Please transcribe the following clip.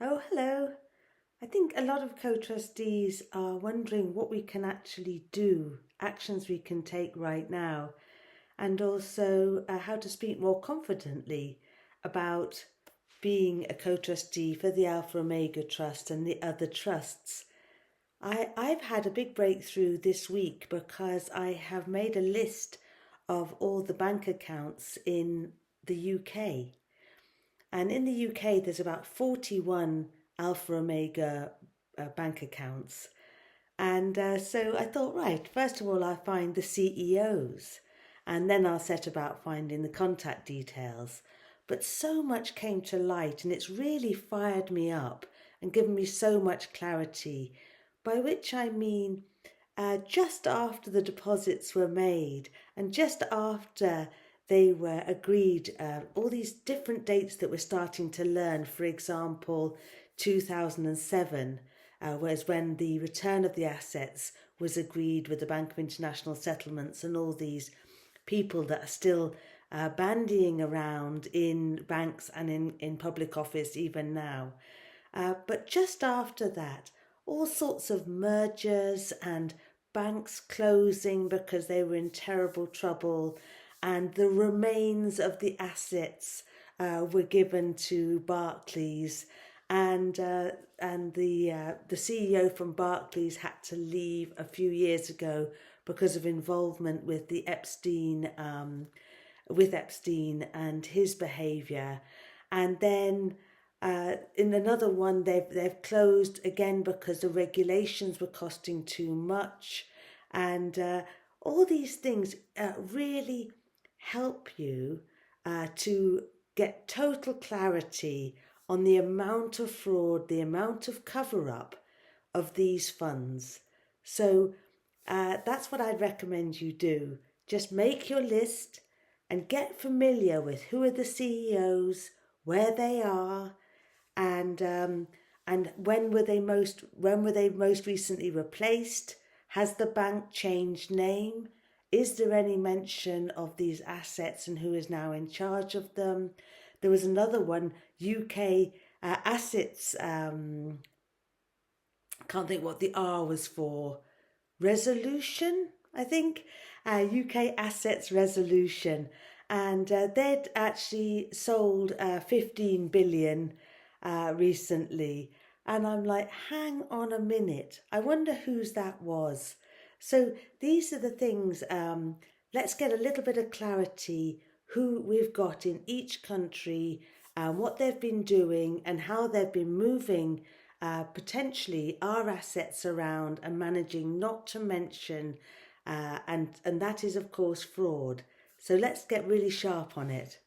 Oh, hello. I think a lot of co-trustees are wondering what we can actually do, actions we can take right now, and also how to speak more confidently about being a co-trustee for the Alpha Omega Trust and the other trusts. I've had a big breakthrough this week because I have made a list of all the bank accounts in the UK. And in the UK, there's about 41 Alpha Omega bank accounts. And so I thought, right, first of all, I'll find the CEOs and then I'll set about finding the contact details. But so much came to light and it's really fired me up and given me so much clarity, by which I mean just after the deposits were made and just after they were agreed, all these different dates that we're starting to learn, for example, 2007 was when the return of the assets was agreed with the Bank of International Settlements and all these people that are still bandying around in banks and in public office even now. But just after that, all sorts of mergers and banks closing because they were in terrible trouble, and the remains of the assets were given to Barclays, and the CEO from Barclays had to leave a few years ago because of involvement with the Epstein and his behaviour, and then. In another one, they've closed again because the regulations were costing too much, and all these things really help you to get total clarity on the amount of fraud, the amount of cover up of these funds. So that's what I'd recommend you do. Just make your list and get familiar with who are the CEOs, where they are, and when were they most recently replaced? Has the bank changed name? Is there any mention of these assets and who is now in charge of them? There was another one, UK assets. Can't think what the R was for. Resolution, I think. UK assets resolution, and they'd actually sold 15 billion recently. And I'm like, hang on a minute. I wonder whose that was. So these are the things. Let's get a little bit of clarity who we've got in each country, what they've been doing, and how they've been moving potentially our assets around and managing, not to mention, and that is of course fraud. So let's get really sharp on it.